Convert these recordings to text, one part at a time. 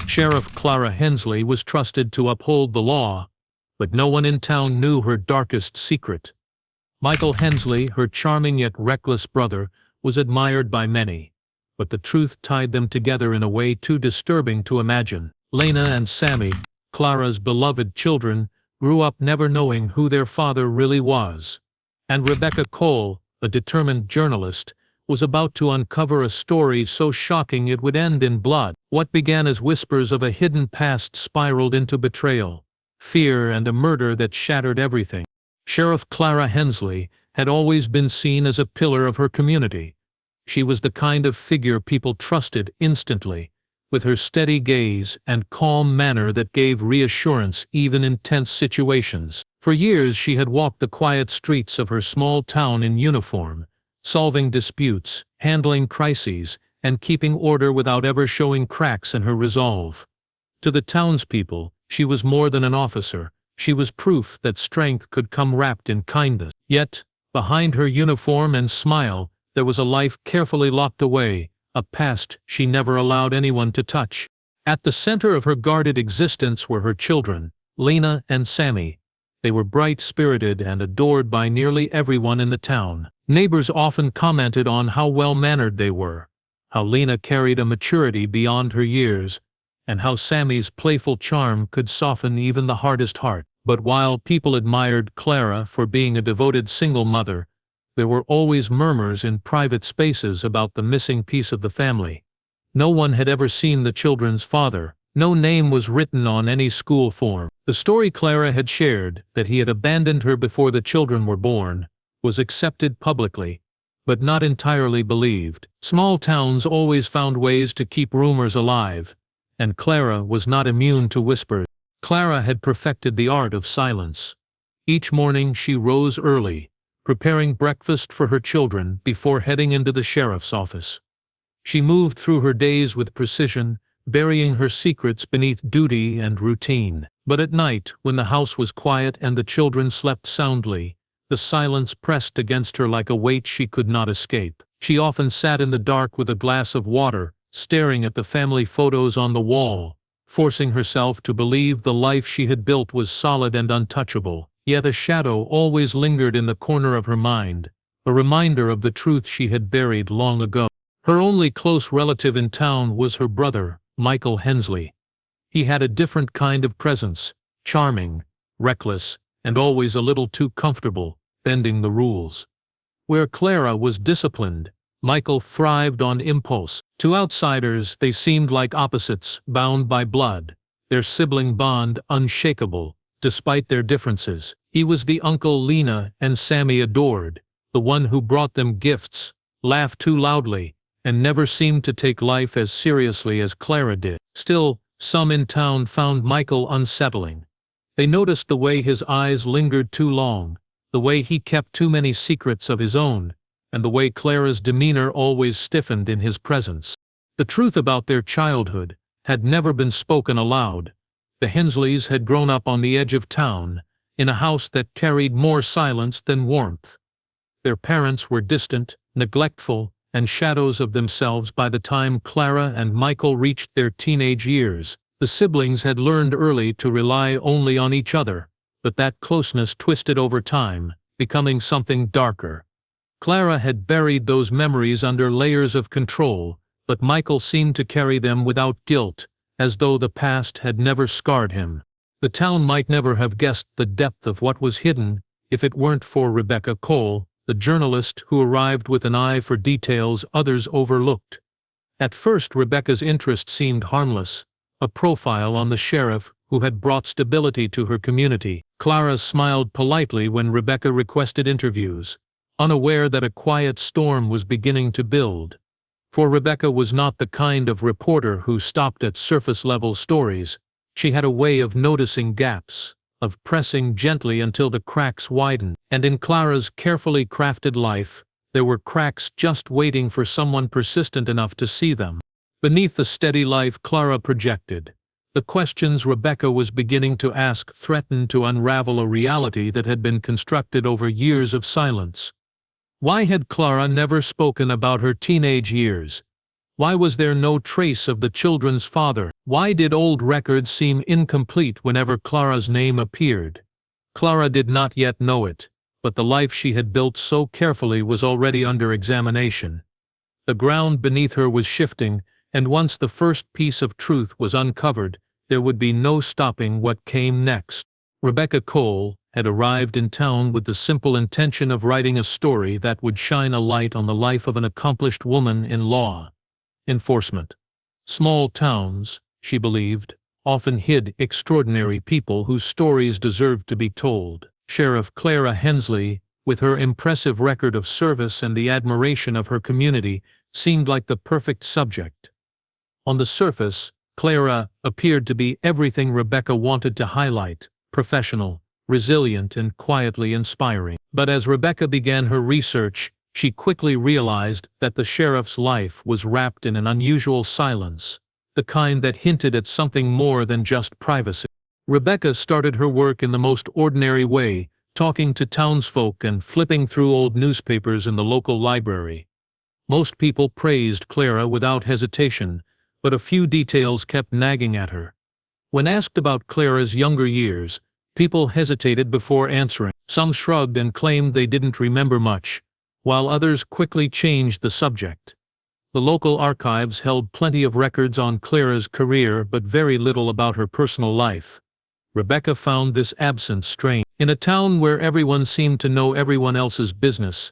Sheriff Clara Hensley was trusted to uphold the law, but no one in town knew her darkest secret. Michael Hensley, her charming yet reckless brother, was admired by many, but the truth tied them together in a way too disturbing to imagine. Lena and Sammy, Clara's beloved children, grew up never knowing who their father really was. And Rebecca Cole, a determined journalist, was about to uncover a story so shocking it would end in blood. What began as whispers of a hidden past spiraled into betrayal, fear, and a murder that shattered everything. Sheriff Clara Hensley had always been seen as a pillar of her community. She was the kind of figure people trusted instantly, with her steady gaze and calm manner that gave reassurance even in tense situations. For years she had walked the quiet streets of her small town in uniform, solving disputes, handling crises, and keeping order without ever showing cracks in her resolve. To the townspeople, she was more than an officer. She was proof that strength could come wrapped in kindness. Yet, behind her uniform and smile, there was a life carefully locked away, a past she never allowed anyone to touch. At the center of her guarded existence were her children, Lena and Sammy. They were bright-spirited and adored by nearly everyone in the town. Neighbors often commented on how well-mannered they were, how Lena carried a maturity beyond her years, and how Sammy's playful charm could soften even the hardest heart. But while people admired Clara for being a devoted single mother, there were always murmurs in private spaces about the missing piece of the family. No one had ever seen the children's father. No name was written on any school form. The story Clara had shared, that he had abandoned her before the children were born, was accepted publicly, but not entirely believed. Small towns always found ways to keep rumors alive, and Clara was not immune to whispers. Clara had perfected the art of silence. Each morning she rose early, preparing breakfast for her children before heading into the sheriff's office. She moved through her days with precision, burying her secrets beneath duty and routine. But at night, when the house was quiet and the children slept soundly, the silence pressed against her like a weight she could not escape. She often sat in the dark with a glass of water, staring at the family photos on the wall, forcing herself to believe the life she had built was solid and untouchable. Yet a shadow always lingered in the corner of her mind, a reminder of the truth she had buried long ago. Her only close relative in town was her brother, Michael Hensley. He had a different kind of presence, charming, reckless, and always a little too comfortable, bending the rules. Where Clara was disciplined, Michael thrived on impulse. To outsiders, they seemed like opposites, bound by blood, their sibling bond unshakable, despite their differences. He was the uncle Lena and Sammy adored, the one who brought them gifts, laughed too loudly, and never seemed to take life as seriously as Clara did. Still, some in town found Michael unsettling. They noticed the way his eyes lingered too long, the way he kept too many secrets of his own, and the way Clara's demeanor always stiffened in his presence. The truth about their childhood had never been spoken aloud. The Hensleys had grown up on the edge of town, in a house that carried more silence than warmth. Their parents were distant, neglectful, and shadows of themselves by the time Clara and Michael reached their teenage years. The siblings had learned early to rely only on each other, but that closeness twisted over time, becoming something darker. Clara had buried those memories under layers of control, but Michael seemed to carry them without guilt, as though the past had never scarred him. The town might never have guessed the depth of what was hidden if it weren't for Rebecca Cole, the journalist who arrived with an eye for details others overlooked. At first Rebecca's interest seemed harmless, a profile on the sheriff who had brought stability to her community. Clara smiled politely when Rebecca requested interviews, unaware that a quiet storm was beginning to build. For Rebecca was not the kind of reporter who stopped at surface-level stories. She had a way of noticing gaps, of pressing gently until the cracks widened. And in Clara's carefully crafted life, there were cracks just waiting for someone persistent enough to see them. Beneath the steady life Clara projected, the questions Rebecca was beginning to ask threatened to unravel a reality that had been constructed over years of silence. Why had Clara never spoken about her teenage years? Why was there no trace of the children's father? Why did old records seem incomplete whenever Clara's name appeared? Clara did not yet know it, but the life she had built so carefully was already under examination. The ground beneath her was shifting, and once the first piece of truth was uncovered, there would be no stopping what came next. Rebecca Cole had arrived in town with the simple intention of writing a story that would shine a light on the life of an accomplished woman in law enforcement. Small towns, she believed, often hid extraordinary people whose stories deserved to be told. Sheriff Clara Hensley, with her impressive record of service and the admiration of her community, seemed like the perfect subject. On the surface, Clara appeared to be everything Rebecca wanted to highlight: professional, resilient, and quietly inspiring. But as Rebecca began her research, she quickly realized that the sheriff's life was wrapped in an unusual silence, the kind that hinted at something more than just privacy. Rebecca started her work in the most ordinary way, talking to townsfolk and flipping through old newspapers in the local library. Most people praised Clara without hesitation, but a few details kept nagging at her. When asked about Clara's younger years, people hesitated before answering. Some shrugged and claimed they didn't remember much, while others quickly changed the subject. The local archives held plenty of records on Clara's career but very little about her personal life. Rebecca found this absence strange. In a town where everyone seemed to know everyone else's business,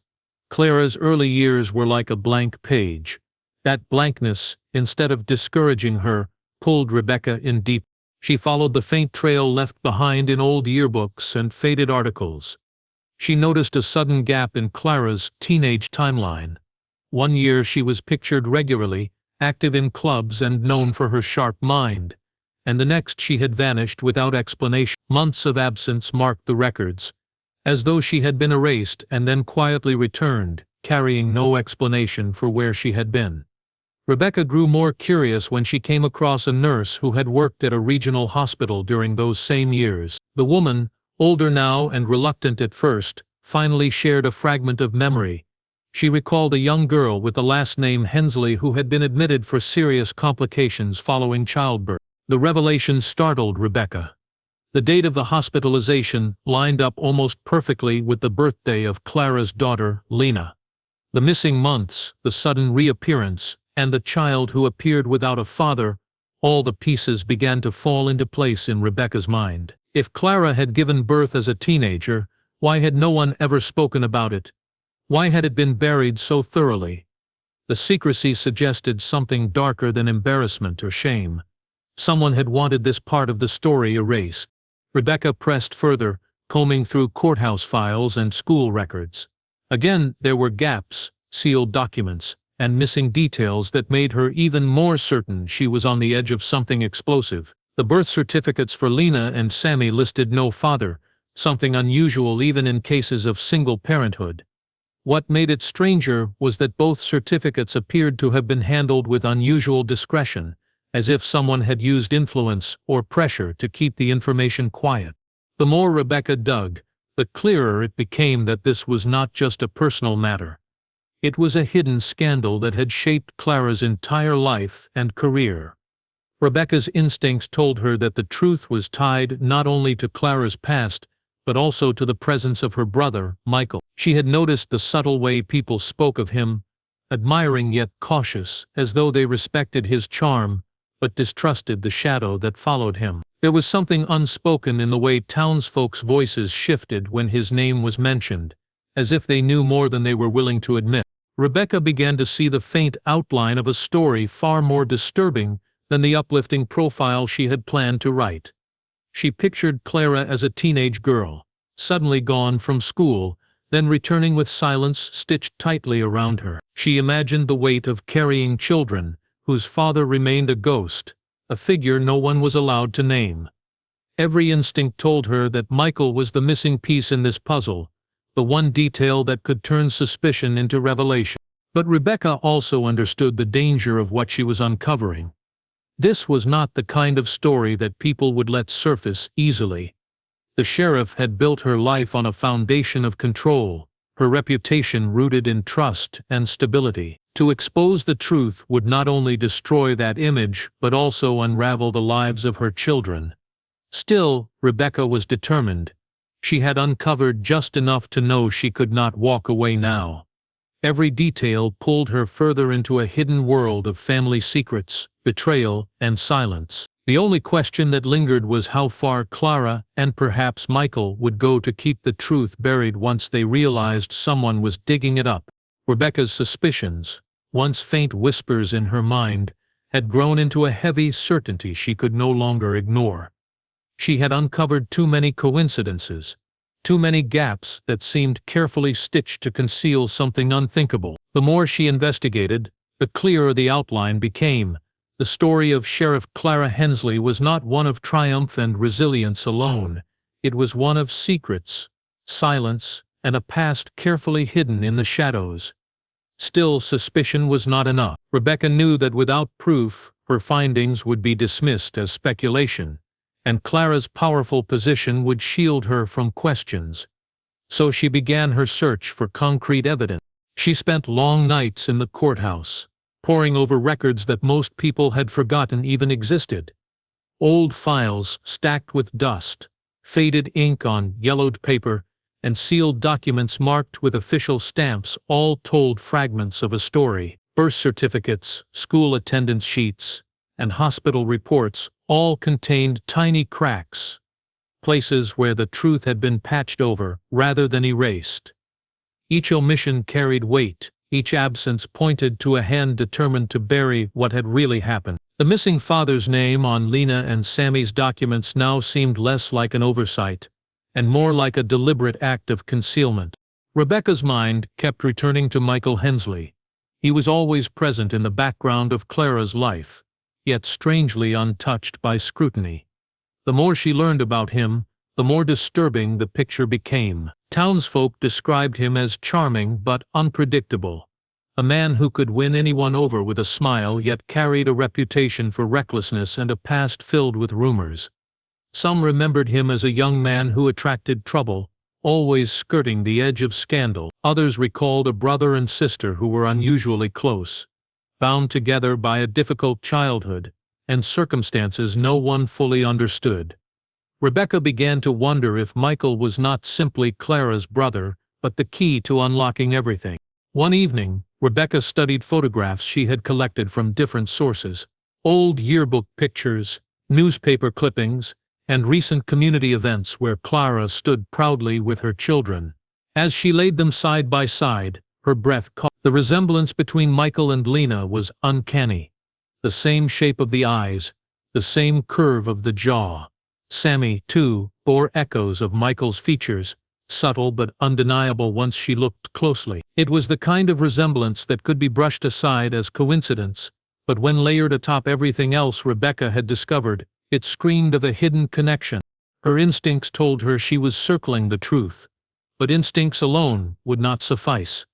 Clara's early years were like a blank page. That blankness, instead of discouraging her, pulled Rebecca in deep. She followed the faint trail left behind in old yearbooks and faded articles. She noticed a sudden gap in Clara's teenage timeline. One year she was pictured regularly, active in clubs and known for her sharp mind, and the next she had vanished without explanation. Months of absence marked the records, as though she had been erased and then quietly returned, carrying no explanation for where she had been. Rebecca grew more curious when she came across a nurse who had worked at a regional hospital during those same years. The woman, older now and reluctant at first, finally shared a fragment of memory. She recalled a young girl with the last name Hensley who had been admitted for serious complications following childbirth. The revelation startled Rebecca. The date of the hospitalization lined up almost perfectly with the birthday of Clara's daughter, Lena. The missing months, the sudden reappearance, and the child who appeared without a father, all the pieces began to fall into place in Rebecca's mind. If Clara had given birth as a teenager, why had no one ever spoken about it? Why had it been buried so thoroughly? The secrecy suggested something darker than embarrassment or shame. Someone had wanted this part of the story erased. Rebecca pressed further, combing through courthouse files and school records. Again, there were gaps, sealed documents, and missing details that made her even more certain she was on the edge of something explosive. The birth certificates for Lena and Sammy listed no father, something unusual even in cases of single parenthood. What made it stranger was that both certificates appeared to have been handled with unusual discretion, as if someone had used influence or pressure to keep the information quiet. The more Rebecca dug, the clearer it became that this was not just a personal matter. It was a hidden scandal that had shaped Clara's entire life and career. Rebecca's instincts told her that the truth was tied not only to Clara's past, but also to the presence of her brother, Michael. She had noticed the subtle way people spoke of him, admiring yet cautious, as though they respected his charm, but distrusted the shadow that followed him. There was something unspoken in the way townsfolk's voices shifted when his name was mentioned, as if they knew more than they were willing to admit. Rebecca began to see the faint outline of a story far more disturbing than the uplifting profile she had planned to write. She pictured Clara as a teenage girl, suddenly gone from school, then returning with silence stitched tightly around her. She imagined the weight of carrying children, whose father remained a ghost, a figure no one was allowed to name. Every instinct told her that Michael was the missing piece in this puzzle, the one detail that could turn suspicion into revelation. But Rebecca also understood the danger of what she was uncovering. This was not the kind of story that people would let surface easily. The sheriff had built her life on a foundation of control, her reputation rooted in trust and stability. To expose the truth would not only destroy that image but also unravel the lives of her children. Still, Rebecca was determined. She had uncovered just enough to know she could not walk away now. Every detail pulled her further into a hidden world of family secrets, betrayal, and silence. The only question that lingered was how far Clara, and perhaps Michael, would go to keep the truth buried once they realized someone was digging it up. Rebecca's suspicions, once faint whispers in her mind, had grown into a heavy certainty she could no longer ignore. She had uncovered too many coincidences, too many gaps that seemed carefully stitched to conceal something unthinkable. The more she investigated, the clearer the outline became. The story of Sheriff Clara Hensley was not one of triumph and resilience alone. It was one of secrets, silence, and a past carefully hidden in the shadows. Still, suspicion was not enough. Rebecca knew that without proof, her findings would be dismissed as speculation, and Clara's powerful position would shield her from questions. So she began her search for concrete evidence. She spent long nights in the courthouse, poring over records that most people had forgotten even existed. Old files stacked with dust, faded ink on yellowed paper, and sealed documents marked with official stamps all told fragments of a story. Birth certificates, school attendance sheets, and hospital reports all contained tiny cracks, places where the truth had been patched over rather than erased. Each omission carried weight, each absence pointed to a hand determined to bury what had really happened. The missing father's name on Lena and Sammy's documents now seemed less like an oversight, and more like a deliberate act of concealment. Rebecca's mind kept returning to Michael Hensley. He was always present in the background of Clara's life, yet strangely untouched by scrutiny. The more she learned about him, the more disturbing the picture became. Townsfolk described him as charming but unpredictable, a man who could win anyone over with a smile yet carried a reputation for recklessness and a past filled with rumors. Some remembered him as a young man who attracted trouble, always skirting the edge of scandal. Others recalled a brother and sister who were unusually close, bound together by a difficult childhood and circumstances no one fully understood. Rebecca began to wonder if Michael was not simply Clara's brother, but the key to unlocking everything. One evening, Rebecca studied photographs she had collected from different sources, old yearbook pictures, newspaper clippings, and recent community events where Clara stood proudly with her children. As she laid them side by side, her breath caught. The resemblance between Michael and Lena was uncanny. The same shape of the eyes, the same curve of the jaw. Sammy, too, bore echoes of Michael's features, subtle but undeniable once she looked closely. It was the kind of resemblance that could be brushed aside as coincidence, but when layered atop everything else Rebecca had discovered, it screamed of a hidden connection. Her instincts told her she was circling the truth, but instincts alone would not suffice.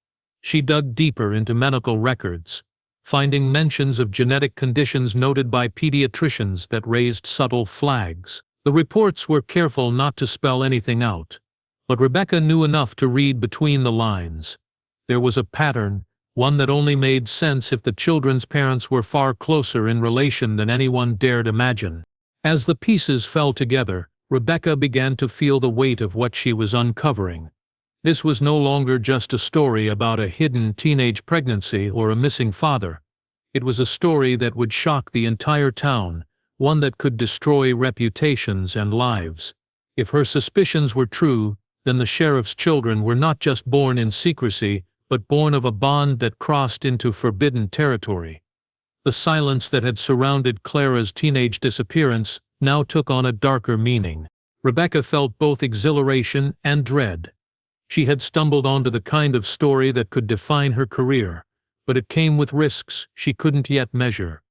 She dug deeper into medical records, finding mentions of genetic conditions noted by pediatricians that raised subtle flags. The reports were careful not to spell anything out, but Rebecca knew enough to read between the lines. There was a pattern, one that only made sense if the children's parents were far closer in relation than anyone dared imagine. As the pieces fell together, Rebecca began to feel the weight of what she was uncovering. This was no longer just a story about a hidden teenage pregnancy or a missing father. It was a story that would shock the entire town, one that could destroy reputations and lives. If her suspicions were true, then the sheriff's children were not just born in secrecy, but born of a bond that crossed into forbidden territory. The silence that had surrounded Clara's teenage disappearance now took on a darker meaning. Rebecca felt both exhilaration and dread. She had stumbled onto the kind of story that could define her career, but it came with risks she couldn't yet measure.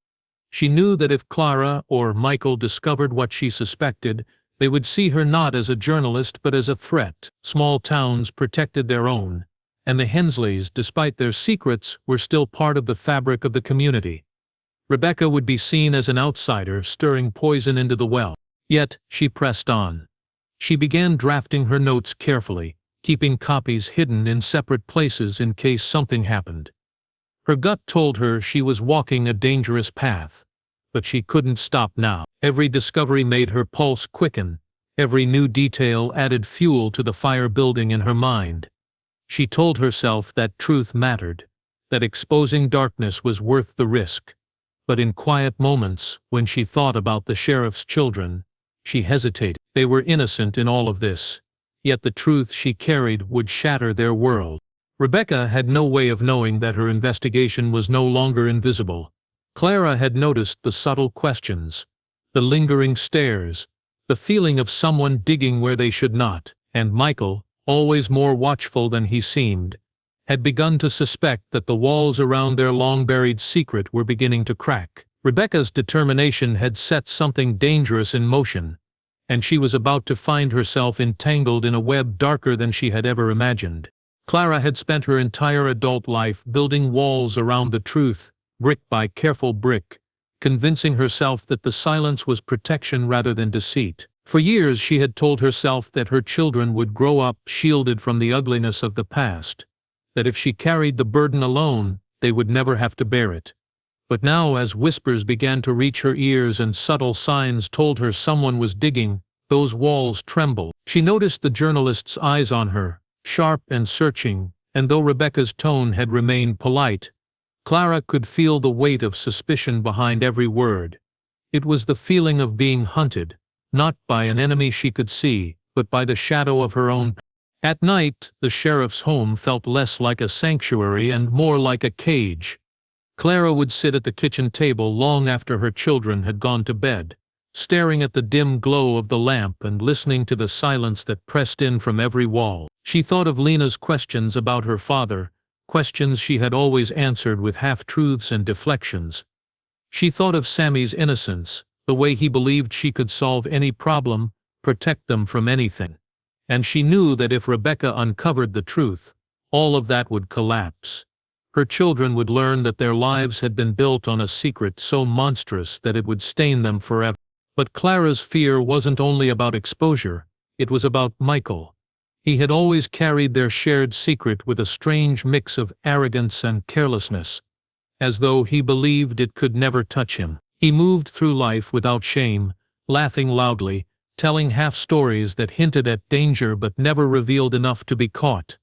She knew that if Clara or Michael discovered what she suspected, they would see her not as a journalist but as a threat. Small towns protected their own, and the Hensleys, despite their secrets, were still part of the fabric of the community. Rebecca would be seen as an outsider stirring poison into the well. Yet, she pressed on. She began drafting her notes carefully, keeping copies hidden in separate places in case something happened. Her gut told her she was walking a dangerous path. But she couldn't stop now. Every discovery made her pulse quicken. Every new detail added fuel to the fire building in her mind. She told herself that truth mattered, that exposing darkness was worth the risk. But in quiet moments, when she thought about the sheriff's children, she hesitated. They were innocent in all of this, yet the truth she carried would shatter their world. Rebecca had no way of knowing that her investigation was no longer invisible. Clara had noticed the subtle questions, the lingering stares, the feeling of someone digging where they should not, and Michael, always more watchful than he seemed, had begun to suspect that the walls around their long-buried secret were beginning to crack. Rebecca's determination had set something dangerous in motion, and she was about to find herself entangled in a web darker than she had ever imagined. Clara had spent her entire adult life building walls around the truth, brick by careful brick, convincing herself that the silence was protection rather than deceit. For years she had told herself that her children would grow up shielded from the ugliness of the past, that if she carried the burden alone, they would never have to bear it. But now, as whispers began to reach her ears and subtle signs told her someone was digging, those walls trembled. She noticed the journalist's eyes on her, sharp and searching, and though Rebecca's tone had remained polite, Clara could feel the weight of suspicion behind every word. It was the feeling of being hunted, not by an enemy she could see, but by the shadow of her own. At night, the sheriff's home felt less like a sanctuary and more like a cage. Clara would sit at the kitchen table long after her children had gone to bed, staring at the dim glow of the lamp and listening to the silence that pressed in from every wall. She thought of Lena's questions about her father, questions she had always answered with half-truths and deflections. She thought of Sammy's innocence, the way he believed she could solve any problem, protect them from anything. And she knew that if Rebecca uncovered the truth, all of that would collapse. Her children would learn that their lives had been built on a secret so monstrous that it would stain them forever. But Clara's fear wasn't only about exposure, it was about Michael. He had always carried their shared secret with a strange mix of arrogance and carelessness, as though he believed it could never touch him. He moved through life without shame, laughing loudly, telling half-stories that hinted at danger but never revealed enough to be caught.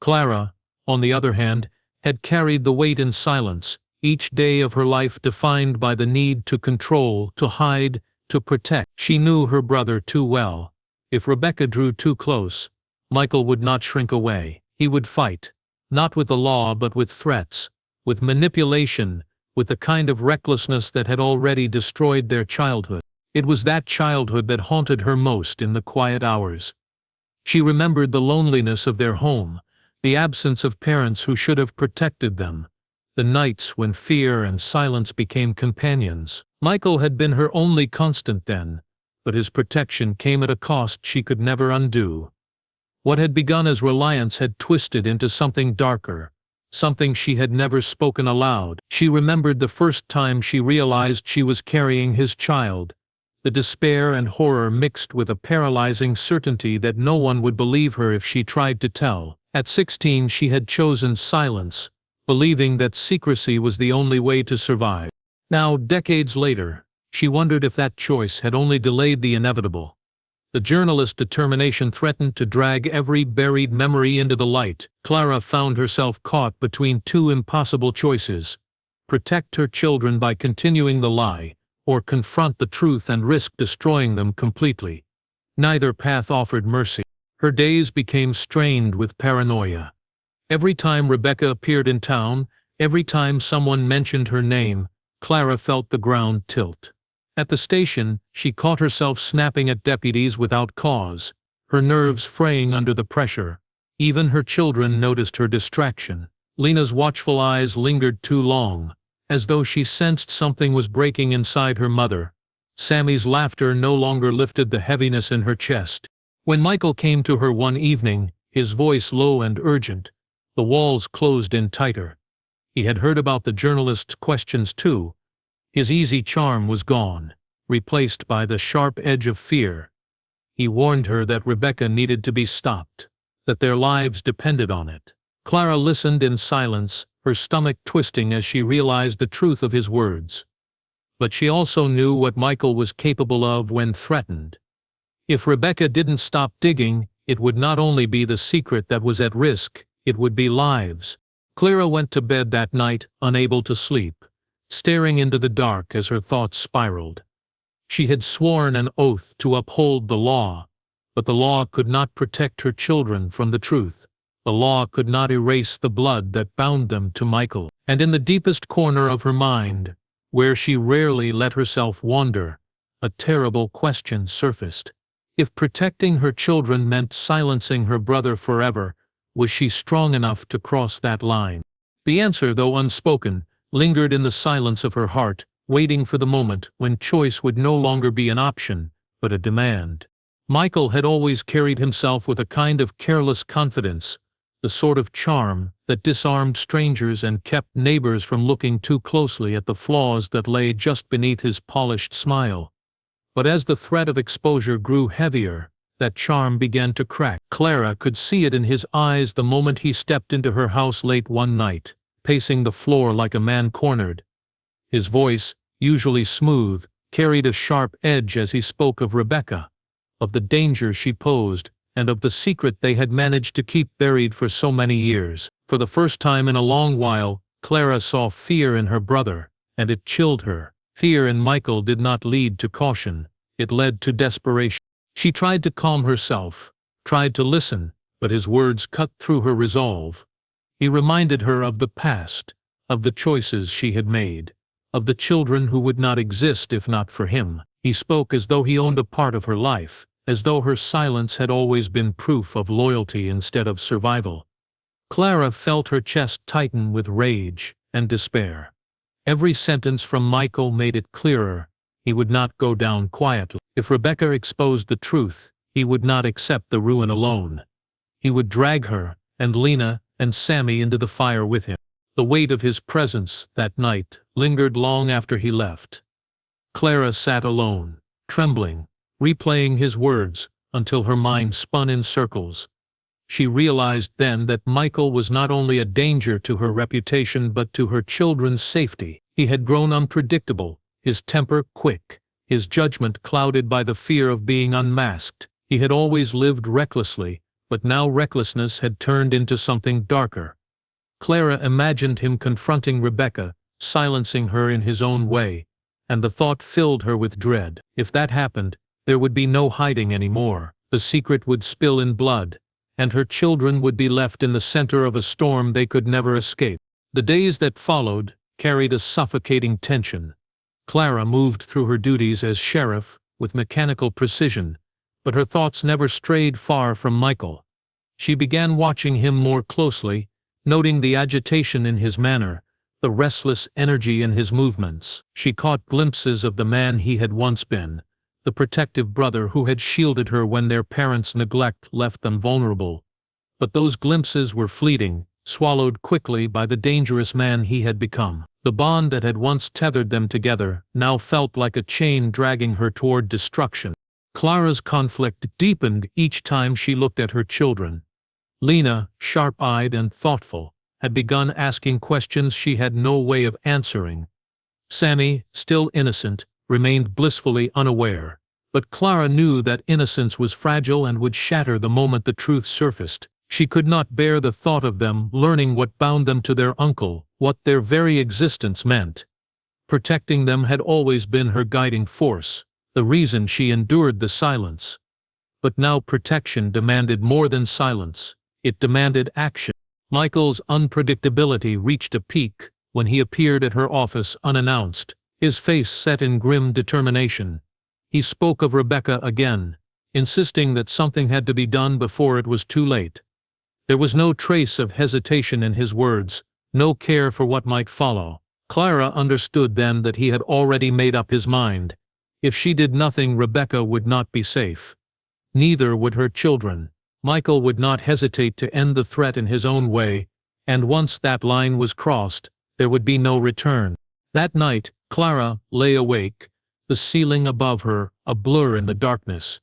Clara, on the other hand, had carried the weight in silence, each day of her life defined by the need to control, to hide, to protect. She knew her brother too well. If Rebecca drew too close, Michael would not shrink away. He would fight, not with the law but with threats, with manipulation, with the kind of recklessness that had already destroyed their childhood. It was that childhood that haunted her most in the quiet hours. She remembered the loneliness of their home, the absence of parents who should have protected them, the nights when fear and silence became companions. Michael had been her only constant then, but his protection came at a cost she could never undo. What had begun as reliance had twisted into something darker, something she had never spoken aloud. She remembered the first time she realized she was carrying his child, the despair and horror mixed with a paralyzing certainty that no one would believe her if she tried to tell. At 16 she had chosen silence, believing that secrecy was the only way to survive. Now, decades later, she wondered if that choice had only delayed the inevitable. The journalist's determination threatened to drag every buried memory into the light. Clara found herself caught between two impossible choices: protect her children by continuing the lie, or confront the truth and risk destroying them completely. Neither path offered mercy. Her days became strained with paranoia. Every time Rebecca appeared in town, every time someone mentioned her name, Clara felt the ground tilt. At the station, she caught herself snapping at deputies without cause, her nerves fraying under the pressure. Even her children noticed her distraction. Lena's watchful eyes lingered too long, as though she sensed something was breaking inside her mother. Sammy's laughter no longer lifted the heaviness in her chest. When Michael came to her one evening, his voice low and urgent, the walls closed in tighter. He had heard about the journalist's questions too. His easy charm was gone, replaced by the sharp edge of fear. He warned her that Rebecca needed to be stopped, that their lives depended on it. Clara listened in silence, her stomach twisting as she realized the truth of his words. But she also knew what Michael was capable of when threatened. If Rebecca didn't stop digging, it would not only be the secret that was at risk, it would be lives. Clara went to bed that night, unable to sleep, staring into the dark as her thoughts spiraled. She had sworn an oath to uphold the law, but the law could not protect her children from the truth. The law could not erase the blood that bound them to Michael. And in the deepest corner of her mind, where she rarely let herself wander, a terrible question surfaced. If protecting her children meant silencing her brother forever, was she strong enough to cross that line? The answer, though unspoken, lingered in the silence of her heart, waiting for the moment when choice would no longer be an option, but a demand. Michael had always carried himself with a kind of careless confidence, the sort of charm that disarmed strangers and kept neighbors from looking too closely at the flaws that lay just beneath his polished smile. But as the threat of exposure grew heavier, that charm began to crack. Clara could see it in his eyes the moment he stepped into her house late one night, pacing the floor like a man cornered. His voice, usually smooth, carried a sharp edge as he spoke of Rebecca, of the danger she posed, and of the secret they had managed to keep buried for so many years. For the first time in a long while, Clara saw fear in her brother, and it chilled her. Fear in Michael did not lead to caution, it led to desperation. She tried to calm herself, tried to listen, but his words cut through her resolve. He reminded her of the past, of the choices she had made, of the children who would not exist if not for him. He spoke as though he owned a part of her life, as though her silence had always been proof of loyalty instead of survival. Clara felt her chest tighten with rage and despair. Every sentence from Michael made it clearer: he would not go down quietly. If Rebecca exposed the truth, he would not accept the ruin alone. He would drag her, and Lena, and Sammy into the fire with him. The weight of his presence that night lingered long after he left. Clara sat alone, trembling, replaying his words, until her mind spun in circles. She realized then that Michael was not only a danger to her reputation but to her children's safety. He had grown unpredictable, his temper quick, his judgment clouded by the fear of being unmasked. He had always lived recklessly, but now recklessness had turned into something darker. Clara imagined him confronting Rebecca, silencing her in his own way, and the thought filled her with dread. If that happened, there would be no hiding anymore. The secret would spill in blood, and her children would be left in the center of a storm they could never escape. The days that followed carried a suffocating tension. Clara moved through her duties as sheriff with mechanical precision, but her thoughts never strayed far from Michael. She began watching him more closely, noting the agitation in his manner, the restless energy in his movements. She caught glimpses of the man he had once been, the protective brother who had shielded her when their parents' neglect left them vulnerable. But those glimpses were fleeting, swallowed quickly by the dangerous man he had become. The bond that had once tethered them together now felt like a chain dragging her toward destruction. Clara's conflict deepened each time she looked at her children. Lena, sharp-eyed and thoughtful, had begun asking questions she had no way of answering. Sammy, still innocent, remained blissfully unaware, but Clara knew that innocence was fragile and would shatter the moment the truth surfaced. She could not bear the thought of them learning what bound them to their uncle, what their very existence meant. Protecting them had always been her guiding force, the reason she endured the silence. But now protection demanded more than silence, it demanded action. Michael's unpredictability reached a peak when he appeared at her office unannounced, his face set in grim determination. He spoke of Rebecca again, insisting that something had to be done before it was too late. There was no trace of hesitation in his words, no care for what might follow. Clara understood then that he had already made up his mind. If she did nothing, Rebecca would not be safe. Neither would her children. Michael would not hesitate to end the threat in his own way, and once that line was crossed, there would be no return. That night, Clara lay awake, the ceiling above her a blur in the darkness.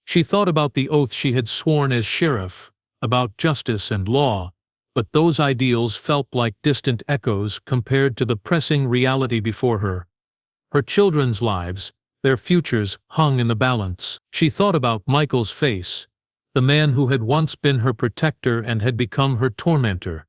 She thought about the oath she had sworn as sheriff, about justice and law, but those ideals felt like distant echoes compared to the pressing reality before her. Her children's lives, their futures, hung in the balance. She thought about Michael's face, the man who had once been her protector and had become her tormentor.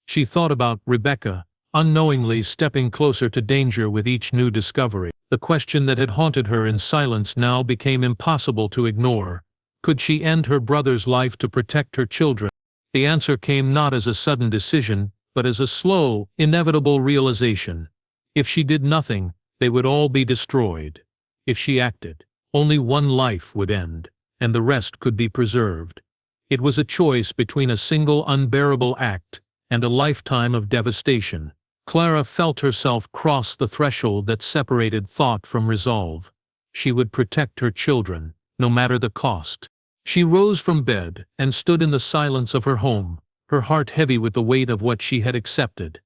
She thought about Rebecca, unknowingly stepping closer to danger with each new discovery. The question that had haunted her in silence now became impossible to ignore. Could she end her brother's life to protect her children? The answer came not as a sudden decision, but as a slow, inevitable realization. If she did nothing, they would all be destroyed. If she acted, only one life would end, and the rest could be preserved. It was a choice between a single unbearable act and a lifetime of devastation. Clara felt herself cross the threshold that separated thought from resolve. She would protect her children, no matter the cost. She rose from bed and stood in the silence of her home, her heart heavy with the weight of what she had accepted.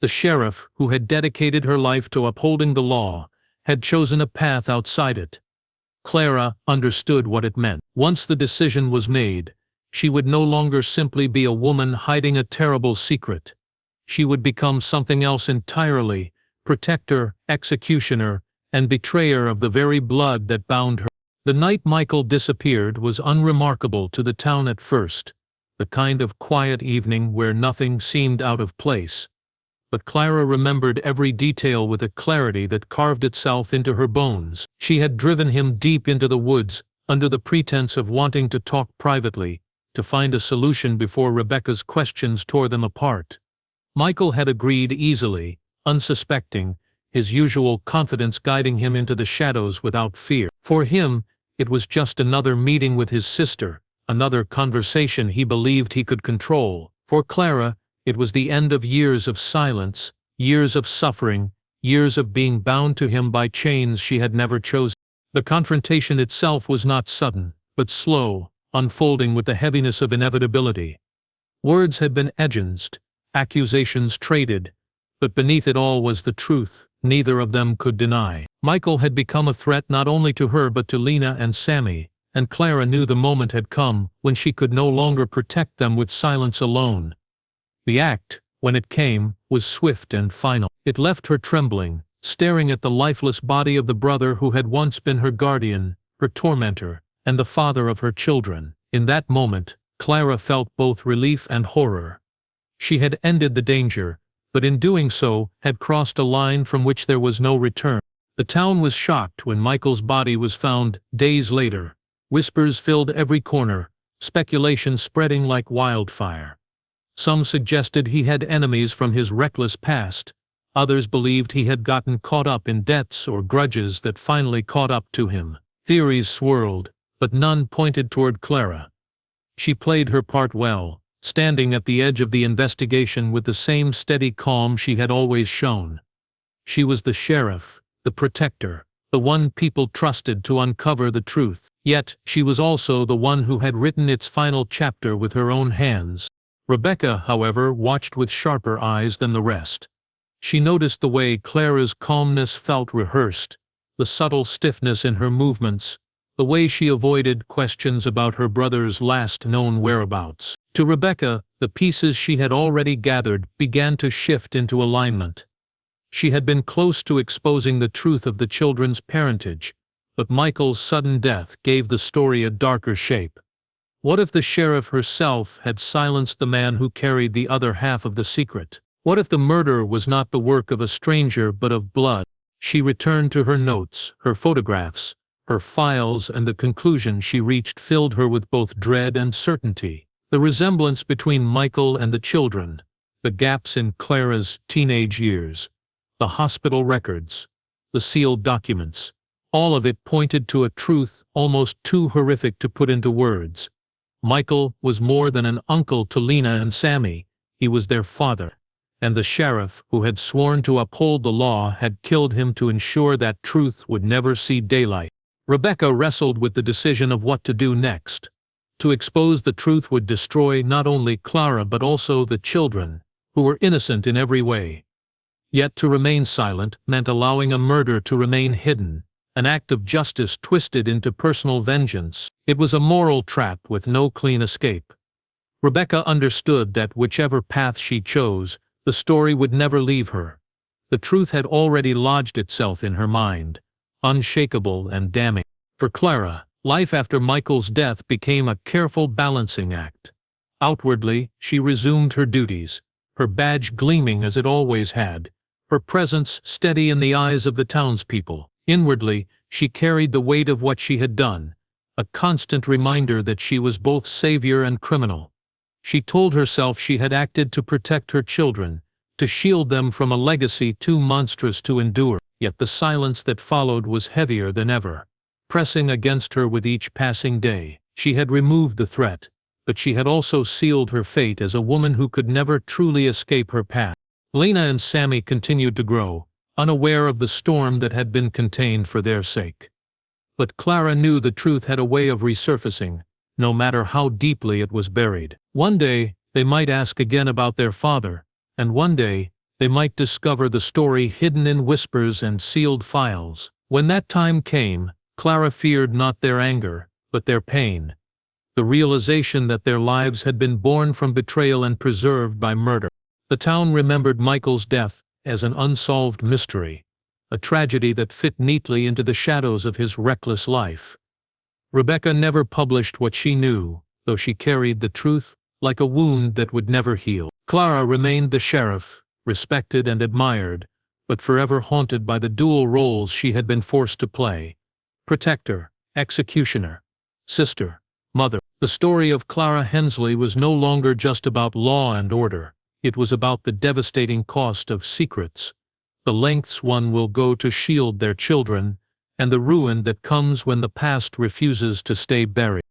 The sheriff, who had dedicated her life to upholding the law, had chosen a path outside it. Clara understood what it meant. Once the decision was made, she would no longer simply be a woman hiding a terrible secret. She would become something else entirely, protector, executioner, and betrayer of the very blood that bound her. The night Michael disappeared was unremarkable to the town at first, the kind of quiet evening where nothing seemed out of place. But Clara remembered every detail with a clarity that carved itself into her bones. She had driven him deep into the woods, under the pretense of wanting to talk privately, to find a solution before Rebecca's questions tore them apart. Michael had agreed easily, unsuspecting, his usual confidence guiding him into the shadows without fear. For him, it was just another meeting with his sister, another conversation he believed he could control. For Clara, it was the end of years of silence, years of suffering, years of being bound to him by chains she had never chosen. The confrontation itself was not sudden, but slow, unfolding with the heaviness of inevitability. Words had been exchanged, accusations traded, but beneath it all was the truth neither of them could deny. Michael had become a threat not only to her but to Lena and Sammy, and Clara knew the moment had come when she could no longer protect them with silence alone. The act, when it came, was swift and final. It left her trembling, staring at the lifeless body of the brother who had once been her guardian, her tormentor, and the father of her children. In that moment, Clara felt both relief and horror. She had ended the danger, but in doing so, had crossed a line from which there was no return. The town was shocked when Michael's body was found days later. Whispers filled every corner, speculation spreading like wildfire. Some suggested he had enemies from his reckless past. Others believed he had gotten caught up in debts or grudges that finally caught up to him. Theories swirled, but none pointed toward Clara. She played her part well, standing at the edge of the investigation with the same steady calm she had always shown. She was the sheriff, the protector, the one people trusted to uncover the truth. Yet, she was also the one who had written its final chapter with her own hands. Rebecca, however, watched with sharper eyes than the rest. She noticed the way Clara's calmness felt rehearsed, the subtle stiffness in her movements, the way she avoided questions about her brother's last known whereabouts. To Rebecca, the pieces she had already gathered began to shift into alignment. She had been close to exposing the truth of the children's parentage, but Michael's sudden death gave the story a darker shape. What if the sheriff herself had silenced the man who carried the other half of the secret? What if the murder was not the work of a stranger but of blood? She returned to her notes, her photographs, her files, and the conclusion she reached filled her with both dread and certainty. The resemblance between Michael and the children, the gaps in Clara's teenage years, the hospital records, the sealed documents, all of it pointed to a truth almost too horrific to put into words. Michael was more than an uncle to Lena and Sammy, he was their father. And the sheriff, who had sworn to uphold the law, had killed him to ensure that truth would never see daylight. Rebecca wrestled with the decision of what to do next. To expose the truth would destroy not only Clara but also the children, who were innocent in every way. Yet to remain silent meant allowing a murder to remain hidden, an act of justice twisted into personal vengeance. It was a moral trap with no clean escape. Rebecca understood that whichever path she chose, the story would never leave her. The truth had already lodged itself in her mind, unshakable and damning. For Clara, life after Michael's death became a careful balancing act. Outwardly, she resumed her duties, her badge gleaming as it always had, her presence steady in the eyes of the townspeople. Inwardly, she carried the weight of what she had done, a constant reminder that she was both savior and criminal. She told herself she had acted to protect her children, to shield them from a legacy too monstrous to endure. Yet the silence that followed was heavier than ever, pressing against her with each passing day. She had removed the threat, but she had also sealed her fate as a woman who could never truly escape her past. Lena and Sammy continued to grow, unaware of the storm that had been contained for their sake. But Clara knew the truth had a way of resurfacing, no matter how deeply it was buried. One day, they might ask again about their father, and one day, they might discover the story hidden in whispers and sealed files. When that time came, Clara feared not their anger, but their pain. The realization that their lives had been born from betrayal and preserved by murder. The town remembered Michael's death as an unsolved mystery, a tragedy that fit neatly into the shadows of his reckless life. Rebecca never published what she knew, though she carried the truth like a wound that would never heal. Clara remained the sheriff, respected and admired, but forever haunted by the dual roles she had been forced to play: protector, executioner, sister, mother. The story of Clara Hensley was no longer just about law and order. It was about the devastating cost of secrets, the lengths one will go to shield their children, and the ruin that comes when the past refuses to stay buried.